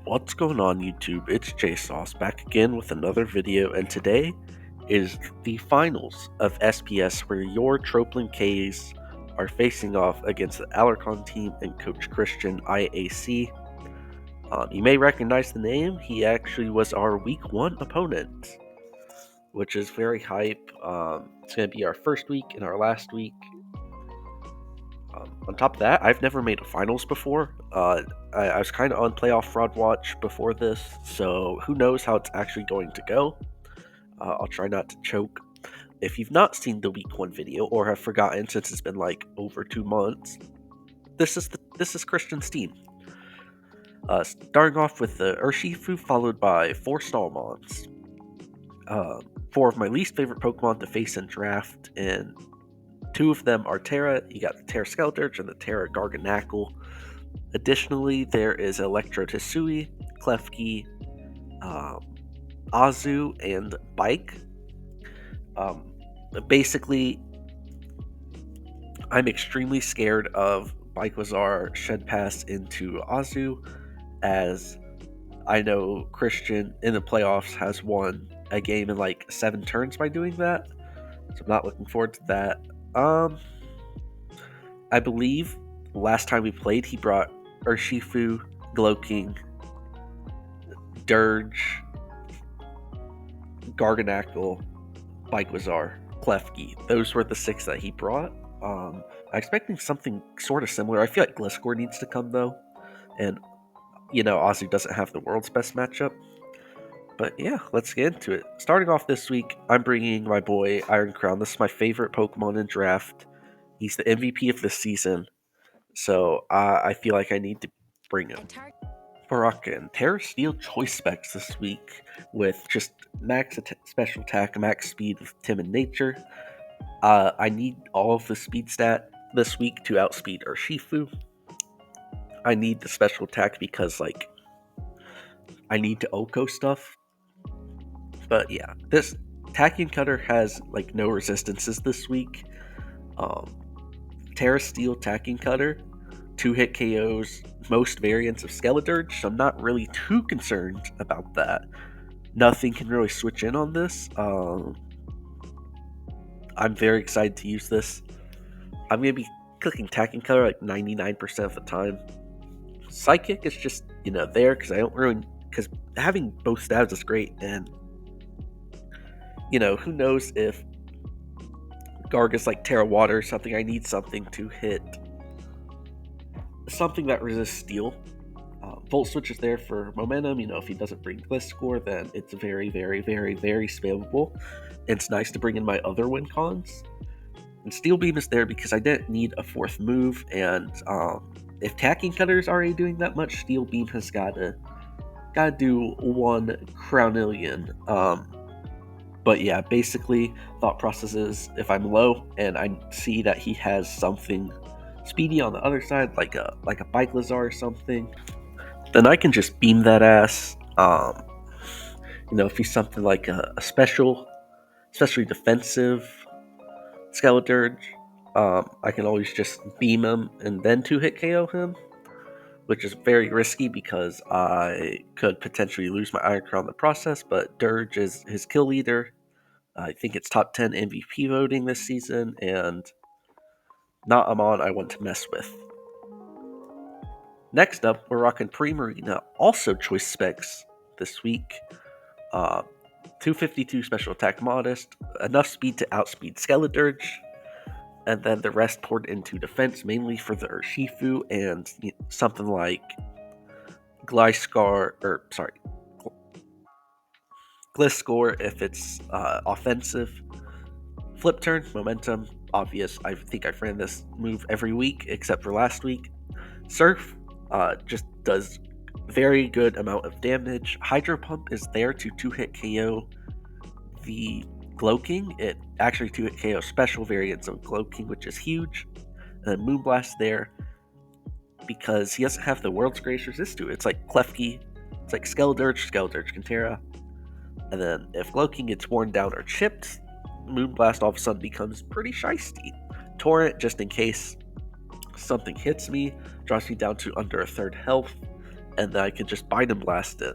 What's going on YouTube? It's JSauce back again with another video, and today is the finals of SPS where your Troplin K's are facing off against the Alarcon team and Coach CristianIAC. You may recognize the name. He actually was our week 1 opponent, which is very hype. It's going to be our first week and our last week. On top of that, I've never made a finals before. I was kind of on playoff fraud watch before this, so who knows how it's actually going to go. I'll try not to choke. If you've not seen the week 1 video or have forgotten since it's been like over 2 months, this is Christian's team. Starting off with the Urshifu, followed by 4 Stalmons. 4 of my least favorite Pokemon to face in draft, and 2 of them are Terra. You got the Terra Skeldurge and the Terra Garganackle. Additionally, there is Electro Tisui, Klefki, Azu, and Bike. Basically, I'm extremely scared of Baikwazar Shed Pass into Azu, as I know Christian in the playoffs has won a game in like 7 turns by doing that, so I'm not looking forward to that. I believe last time we played, he brought Urshifu, Gloking, Dirge, Garganackle, Baikwazar, Klefki. Those were the 6 that he brought. I'm expecting something sort of similar. I feel like Gliscor needs to come though, and Azu doesn't have the world's best matchup. But yeah, let's get into it. Starting off this week, I'm bringing my boy Iron Crown. This is my favorite Pokemon in draft. He's the MVP of this season, so I feel like I need to bring him. We're rocking Terra Steel choice specs this week with just max special attack, max speed with Timid Nature. I need all of the speed stat this week to outspeed Urshifu. I need the special attack because, like, I need to Oko stuff. But yeah, this Tachyon Cutter has, like, no resistances this week. Terra Steel Tachyon Cutter, 2-hit KOs most variants of Skeledirge, so I'm not really too concerned about that. Nothing can really switch in on this. I'm very excited to use this. I'm going to be clicking Tachyon Cutter like 99% of the time. Psychic is just, there because having both stabs is great, and who knows if Garga's like Terra Water or something. I need something to hit something that resists Steel. Volt Switch is there for momentum. If he doesn't bring Gliscor, then it's very, very, very, very spammable. It's nice to bring in my other win cons. And Steel Beam is there because I didn't need a 4th move, and if Tachyon Cutter is already doing that much, Steel Beam has gotta do 1 crownillion. But yeah, basically, thought process is if I'm low and I see that he has something speedy on the other side, like a Baikwazar or something, then I can just beam that ass. If he's something like a especially defensive Skeledirge, I can always just beam him and then 2-hit KO him, which is very risky because I could potentially lose my Iron Crown in the process, but Dirge is his kill leader. I think it's top 10 MVP voting this season, and not a mon I want to mess with. Next up, we're rocking Primarina, also choice specs this week. 252 special attack modest, enough speed to outspeed Skeledirge, and then the rest poured into defense, mainly for the Urshifu and something like Gliscor if it's offensive. Flip turn, momentum, obvious. I think I've ran this move every week except for last week. Surf just does very good amount of damage. Hydro Pump is there to 2-hit KO the Gloking. It actually 2-hit KO special variants of Gloking, which is huge. And then Moonblast there because he doesn't have the world's greatest resist to it. It's like Klefki, it's like Skeledirge Cantera. And then if Gloking gets worn down or chipped, Moonblast all of a sudden becomes pretty shisty. Torrent, just in case something hits me, drops me down to under a 3rd health. and then I can just Binding Blast it.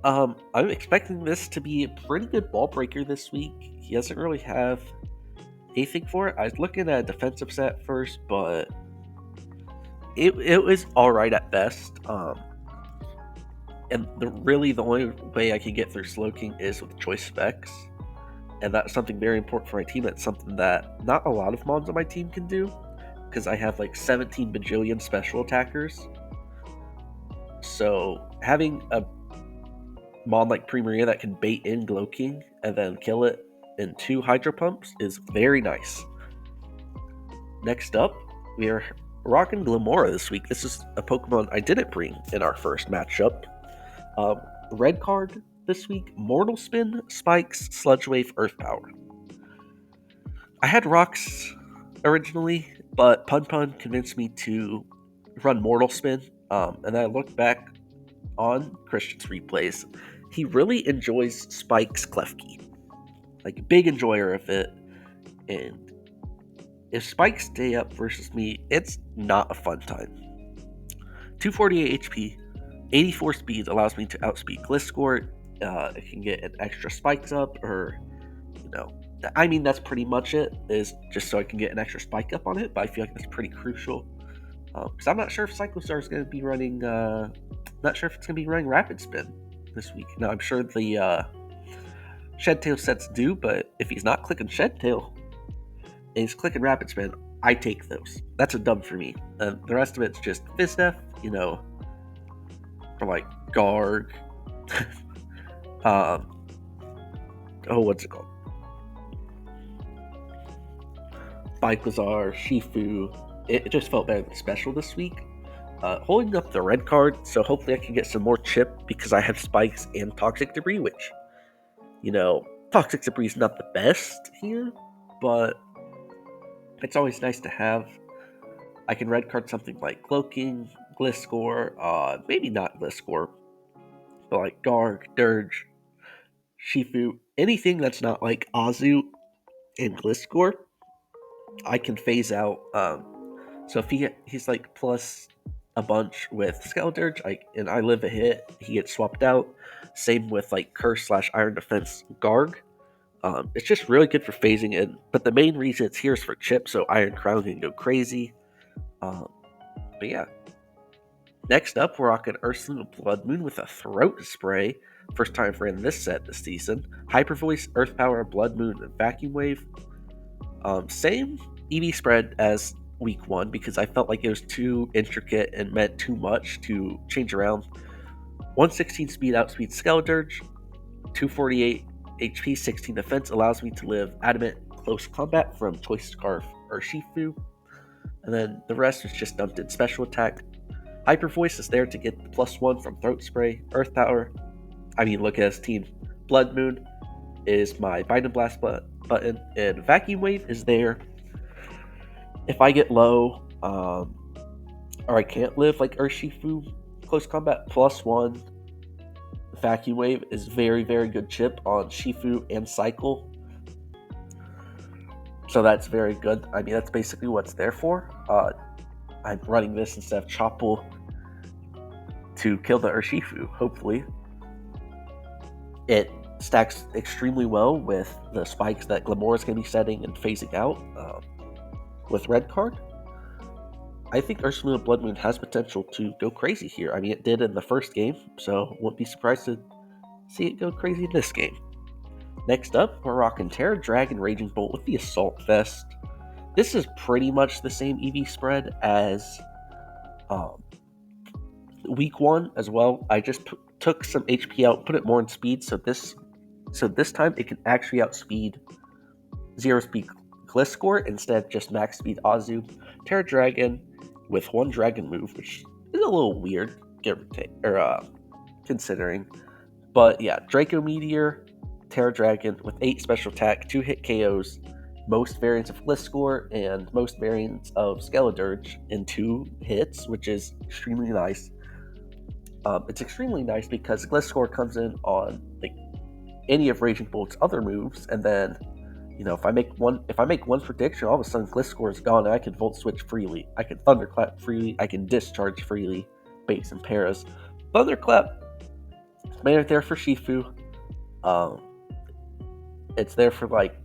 I'm expecting this to be a pretty good ball breaker this week. He doesn't really have anything for it. I was looking at a defensive set first, but it was alright at best. And the only way I can get through Slowking is with choice specs. And that's something very important for my team. That's something that not a lot of mons on my team can do, because I have like 17 bajillion special attackers. So having a mon like Primaria that can bait in Glowking and then kill it in 2 Hydro Pumps is very nice. Next up, we are rocking Glimmora this week. This is a Pokemon I didn't bring in our first matchup. Red card this week, Mortal Spin, Spikes, Sludge Wave, Earth Power. I had Rocks originally, but Pun convinced me to run Mortal Spin, and I looked back on Christian's replays. He really enjoys Spike's Klefki. Like, a big enjoyer of it, and if Spikes stay up versus me, it's not a fun time. 248 HP, 84 speed allows me to outspeed Gliscor. It can get an extra Spikes up, or, I mean, that's pretty much it, is just so I can get an extra Spike up on it, but I feel like that's pretty crucial. Because I'm not sure if Cyclostar is going to be running, not sure if it's going to be running Rapid Spin this week. Now, I'm sure the Shedtail sets do, but if he's not clicking Shedtail and he's clicking Rapid Spin, I take those. That's a dub for me. The rest of it's just Fizdef, or like Garg. What's it called? Baiklazar, Shifu. It just felt better than special this week. Holding up the red card, so hopefully I can get some more chip because I have Spikes and Toxic Debris, which, Toxic Debris is not the best here, but it's always nice to have. I can red card something like Cloaking, Gliscor, maybe not Gliscor, but like Garg, Dirge, Shifu, anything that's not like Azu and Gliscor, I can phase out. So if he's like plus a bunch with Skeledirge, and I live a hit, he gets swapped out. Same with like Curse/Iron Defense Garg. It's just really good for phasing in, but the main reason it's here is for chip, so Iron Crown can go crazy. But yeah. Next up, we're rocking Ursaluna Blood Moon with a Throat Spray. First time for in this set this season. Hyper Voice, Earth Power, Blood Moon, and Vacuum Wave. Same EV spread as week 1, because I felt like it was too intricate and meant too much to change around. 116 speed outspeed Skeledirge, 248 HP, 16 defense allows me to live Adamant Close Combat from Choice Scarf or Shifu, and then the rest is just dumped in special attack. Hyper Voice is there to get the +1 from Throat Spray. Earth Power, look at his team. Blood Moon is my Binding Blast button, and Vacuum Wave is there if I get low, or I can't live like Urshifu Close Combat. +1 Vacuum Wave is very, very good chip on Shifu and Cycle. So that's very good. That's basically what it's there for. I'm running this instead of Chople to kill the Urshifu, hopefully. It stacks extremely well with the spikes that Glimmora is going to be setting and phasing out with red card. I think Ursaluna Blood Moon has potential to go crazy here. It did in the first game, so wouldn't be surprised to see it go crazy in this game. Next up, we're rocking Terra Dragon Raging Bolt with the Assault Vest. This is pretty much the same EV spread as week 1 as well. I just took some HP out, put it more in speed, so this time it can actually outspeed 0 speed Gliscor instead of just max speed Azu. Terra Dragon with 1 dragon move, which is a little weird, considering. But yeah, Draco Meteor, Terra Dragon with 8 special attack, 2 hit KOs, most variants of Gliscor, and most variants of Skeledirge in 2 hits, which is extremely nice. It's extremely nice because Gliscor comes in on like any of Raging Bolt's other moves, and then If I make one prediction, all of a sudden Gliscor is gone, and I can Volt Switch freely. I can Thunderclap freely. I can Discharge freely. Baits and Paras. Thunderclap, made it there for Shifu. It's there for like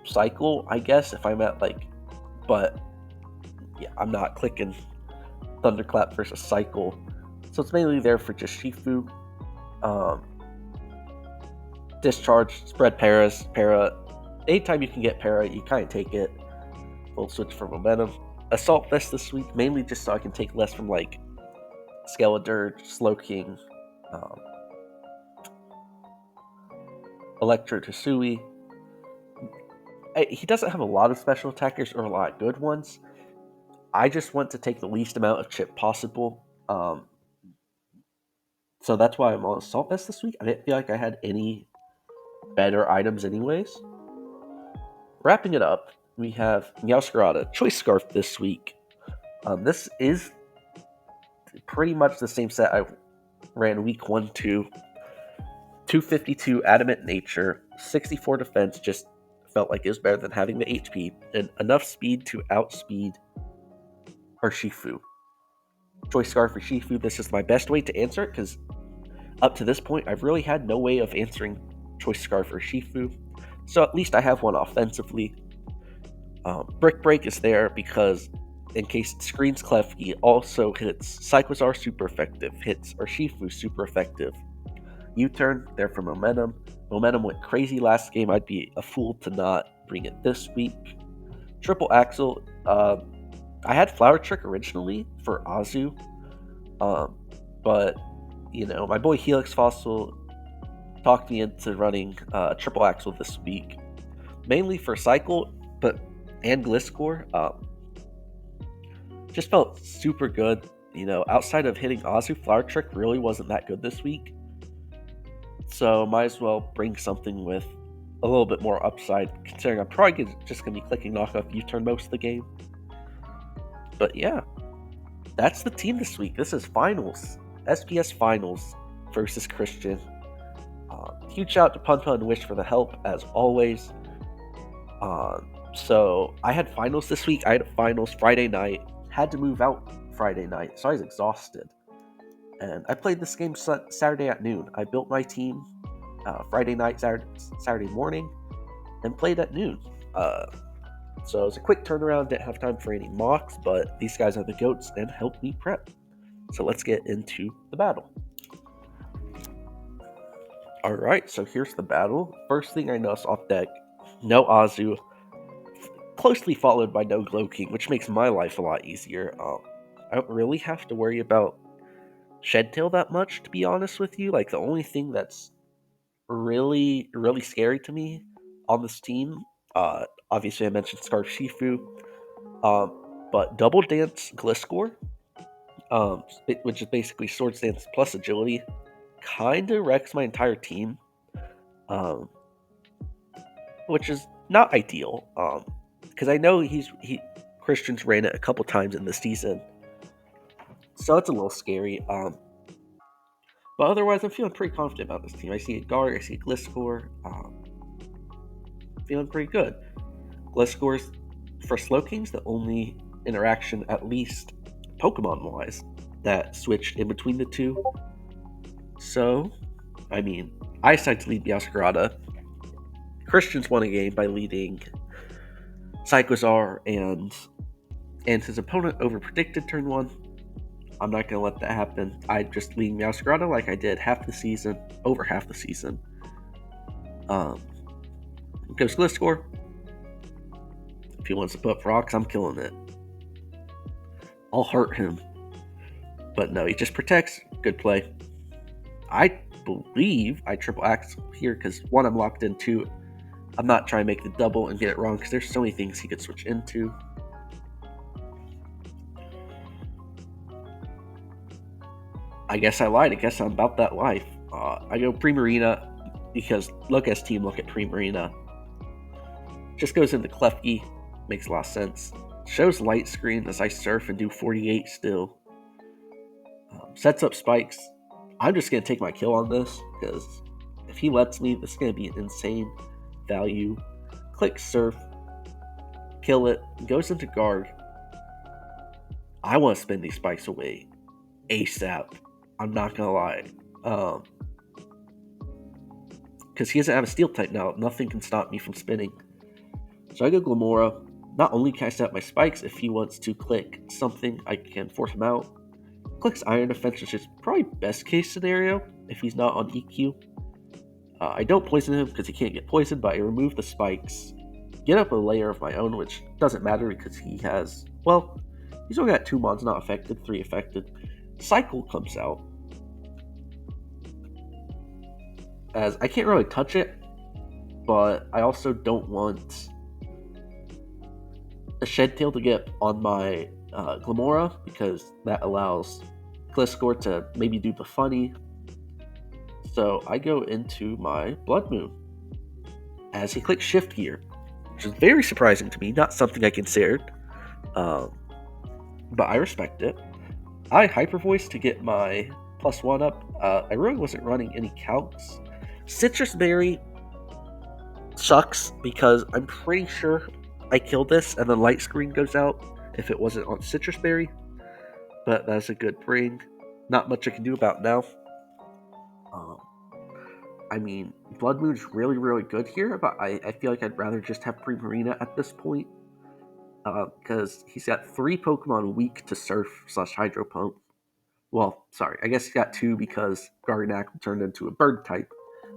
Cycle, I guess, if I'm at like, but yeah, I'm not clicking Thunderclap versus Cycle, so it's mainly there for just Shifu. Discharge, spread Para. Anytime you can get Para, you kind of take it. Volt Switch for momentum. Assault Vest this week, mainly just so I can take less from like Skeledirge, Slowking, Electro Tsui. He doesn't have a lot of special attackers or a lot of good ones. I just want to take the least amount of chip possible. So that's why I'm on Assault Vest this week. I didn't feel like I had any better items anyways. Wrapping it up, we have Meowscarada Choice Scarf this week. This is pretty much the same set I ran week 1, 2. 252 Adamant Nature, 64 defense, just felt like it was better than having the HP, and enough speed to outspeed Urshifu. Choice Scarf for Shifu, this is my best way to answer it, because up to this point, I've really had no way of answering Choice Scarf for Shifu, so at least I have one offensively. Brick Break is there because in case it screens Klefki, also hits Cyclozar super effective, hits Urshifu super effective. U-turn, there for momentum. Momentum went crazy last game. I'd be a fool to not bring it this week. Triple Axle, I had Flower Trick originally for Azu, but my boy Helix Fossil talked me into running Triple Axle this week, mainly for Cycle, and Gliscor. Just felt super good. Outside of hitting Azu, Flower Trick really wasn't that good this week. So might as well bring something with a little bit more upside, considering I'm probably just going to be clicking knockoff U-turn most of the game. But yeah, that's the team this week. This is finals. SPS finals versus Christian. Huge shout out to Pun and Wish for the help, as always. So I had finals this week. I had finals Friday night. Had to move out Friday night, so I was exhausted. And I played this game Saturday at noon. I built my team Friday night, Saturday morning, and played at noon. So it was a quick turnaround. Didn't have time for any mocks, but these guys are the GOATs and helped me prep. So let's get into the battle. Alright, so here's the battle. First thing I noticed off deck, no Azu, closely followed by no Glow King, which makes my life a lot easier. I don't really have to worry about Shedtail that much, to be honest with you. Like, the only thing that's really, really scary to me on this team, obviously I mentioned Scarf Shifu, but Double Dance Gliscor, which is basically Sword Dance plus Agility, kind of wrecks my entire team, which is not ideal, because I know Christian's ran it a couple times in the season, so it's a little scary. But otherwise, I'm feeling pretty confident about this team. I see a Guard, I see a Gliscor, feeling pretty good. Gliscor's, for Slowking's, the only interaction, at least Pokemon-wise, that switched in between the two. So, I decided to lead Meowscarada. Christian's won a game by leading Cyclozar, and his opponent overpredicted turn 1. I'm not going to let that happen. I just lead Meowscarada like I did over half the season. Goes Gliscor. If he wants to put up rocks, I'm killing it. I'll hurt him. But no, he just protects. Good play. I believe I triple axe here because 1, I'm locked in, 2, I'm not trying to make the double and get it wrong because there's so many things he could switch into. I guess I lied. I guess I'm about that life. I go Primarina because look at Primarina. Just goes into Klefki. Makes a lot of sense. Shows light screen as I surf and do 48 still. Sets up spikes. I'm just going to take my kill on this because if he lets me, this is going to be an insane value. click Surf, kill it, goes into guard. I want to spin these spikes away ASAP. I'm not gonna lie. Because he doesn't have a steel type now, nothing can stop me from spinning. So I go Glamora. Not only can I set up my spikes, if he wants to click something, I can force him out. Clicks Iron Defense, which is probably best case scenario if he's not on EQ. I don't poison him because he can't get poisoned, but I remove the spikes, get up a layer of my own, which doesn't matter because he has, well, he's only got 2 mons not affected, 3 affected. Cycle comes out. As I can't really touch it, but I also don't want a Shed Tail to get on my Glamora because that allows Gliscor to maybe do the funny. So I go into my Blood Moon as he clicks Shift Gear, which is very surprising to me, not something I considered, but I respect it. I Hyper Voice to get my +1 up. I really wasn't running any calcs. Citrus Berry sucks because I'm pretty sure I killed this and the light screen goes out if it wasn't on Citrus Berry, but that's a good bring. Not much I can do about now. I mean, Blood Moon's really, really good here, but I feel like I'd rather just have Primarina at this point. Because he's got 3 Pokemon weak to Surf/Hydro Pump. Well, sorry, I guess he's got 2 because Garganacl turned into a bird type.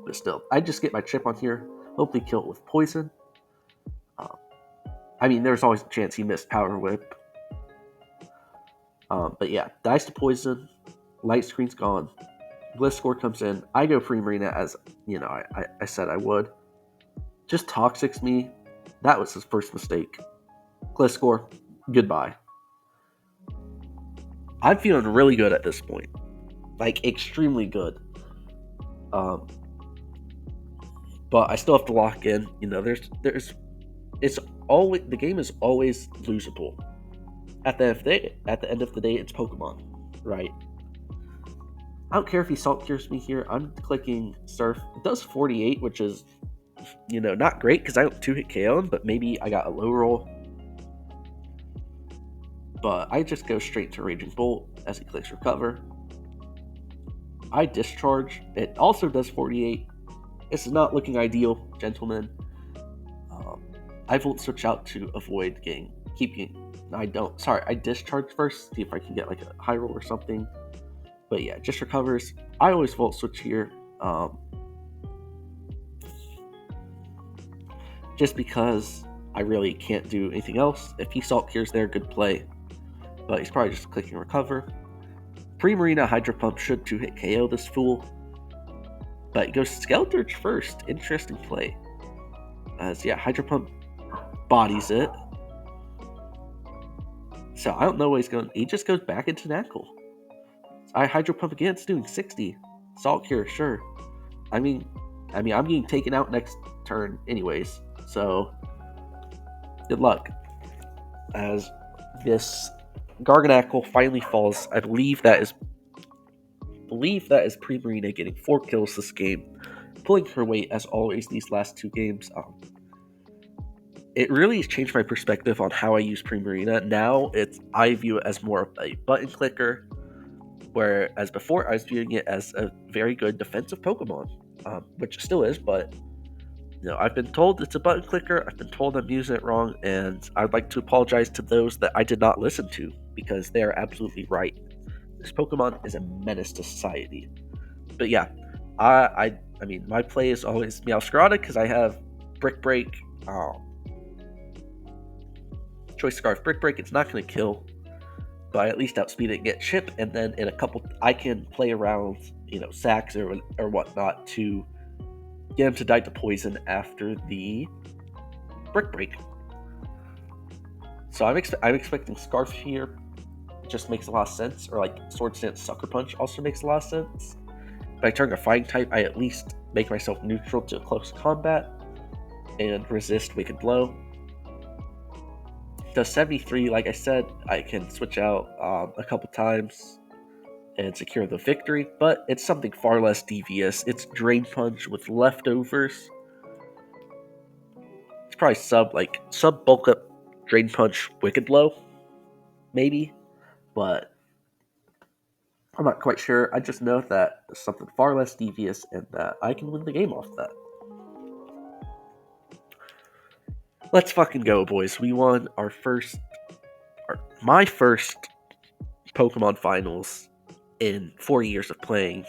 But still, I just get my chip on here, hopefully kill it with poison. I mean, there's always a chance he missed Power Whip. But yeah, dies to poison, light screen's gone. Gliscor comes in. I go Primarina as, I said I would. Just Toxics me. That was his first mistake. Gliscor, goodbye. I'm feeling really good at this point. Like, extremely good. But I still have to lock in. It's always, the game is always losable. At the end of the day, it's Pokemon, right? I don't care if he Salt Cures me here. I'm clicking Surf. It does 48, which is, not great because I don't 2-hit KO him, but maybe I got a low roll. But I just go straight to Raging Bolt as he clicks Recover. I Discharge. It also does 48. It's not looking ideal, gentlemen. I Volt Switch out to avoid I Discharge first, see if I can get like a high roll or something. But yeah, just recovers. I always Volt Switch here. Just because I really can't do anything else. If he Salt Cures there, good play. But he's probably just clicking Recover. Primarina Hydro Pump should 2-hit KO this fool. But he goes Skeleturge first. Interesting play. Hydro Pump bodies it. So I don't know what he's going. He just goes back into Knuckle. I Hydro Pump again. It's doing 60. Salt Cure, sure. I mean, I'm getting taken out next turn anyways. So good luck. As this Garganacl finally falls, I believe that is Primarina getting 4 kills this game, pulling her weight as always these last 2 games. It really has changed my perspective on how I use Primarina. Now I view it as more of a button clicker, whereas before I was viewing it as a very good defensive Pokemon, which it still is, but I've been told it's a button clicker, I've been told I'm using it wrong, and I'd like to apologize to those that I did not listen to, because they are absolutely right. This Pokemon is a menace to society. But yeah, I mean, my play is always Meowscarada because I have Brick Break, Choice Scarf, Brick Break. It's not going to kill, but I at least outspeed it and get Chip, and then in a couple, I can play around, Sacks or whatnot to get him to die to poison after the Brick Break. So I'm expecting Scarf here. Just makes a lot of sense, or like Sword Stance Sucker Punch also makes a lot of sense. By turning a fighting type, I at least make myself neutral to close combat and resist Wicked Blow. Does 73, like I said, I can switch out a couple times and secure the victory, but it's something far less devious. It's Drain Punch with leftovers. It's probably sub bulk up Drain Punch Wicked Low, maybe, but I'm not quite sure. I just know that it's something far less devious and that I can win the game off that. Let's fucking go, boys. We won my first Pokemon Finals in 4 years of playing.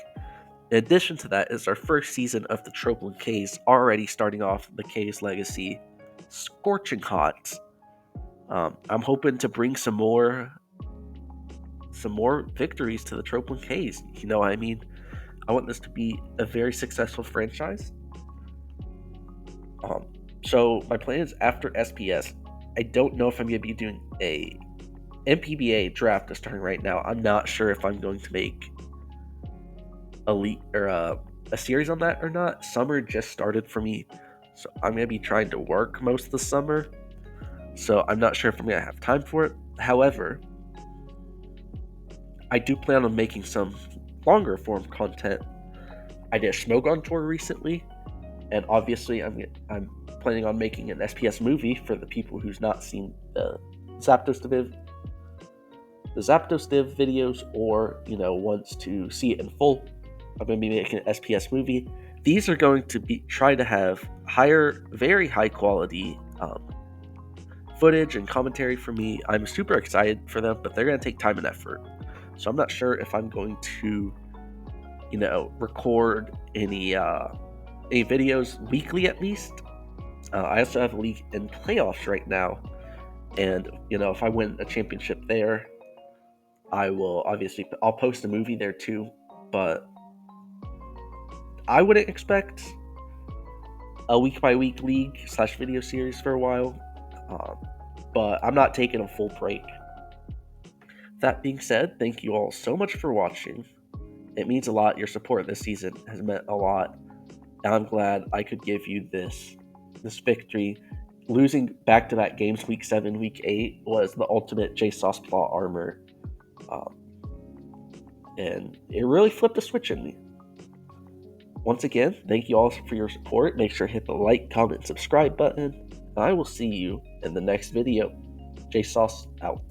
In addition to that is our first season of the Tropian K's, already starting off the K's legacy scorching hot. I'm hoping to bring some more victories to the Tropian K's. You know what I mean? I want this to be a very successful franchise. So my plan is after SPS, I don't know if I'm going to be doing a MPBA draft starting right now. I'm not sure if I'm going to make a series on that or not. Summer just started for me, so I'm going to be trying to work most of the summer. So I'm not sure if I'm going to have time for it. However, I do plan on making some longer form content. I did a Smogon tour recently, and obviously I'm planning on making an SPS movie for the people who's not seen the Zapdos Div videos, or wants to see it in full. I'm going to be making an SPS movie. These are going to try to have very high quality footage and commentary for me. I'm super excited for them, but they're going to take time and effort. So I'm not sure if I'm going to, record any videos weekly at least. I also have a league in playoffs right now, and if I win a championship there, I'll post a movie there too. But I wouldn't expect a week by week league / video series for a while. But I'm not taking a full break. That being said, thank you all so much for watching. It means a lot. Your support this season has meant a lot, and I'm glad I could give you this victory. Losing back-to-back games, Week 7, Week 8, was the ultimate J-Sauce Plot armor. And it really flipped a switch in me. Once again, thank you all for your support. Make sure to hit the like, comment, subscribe button. And I will see you in the next video. J-Sauce out.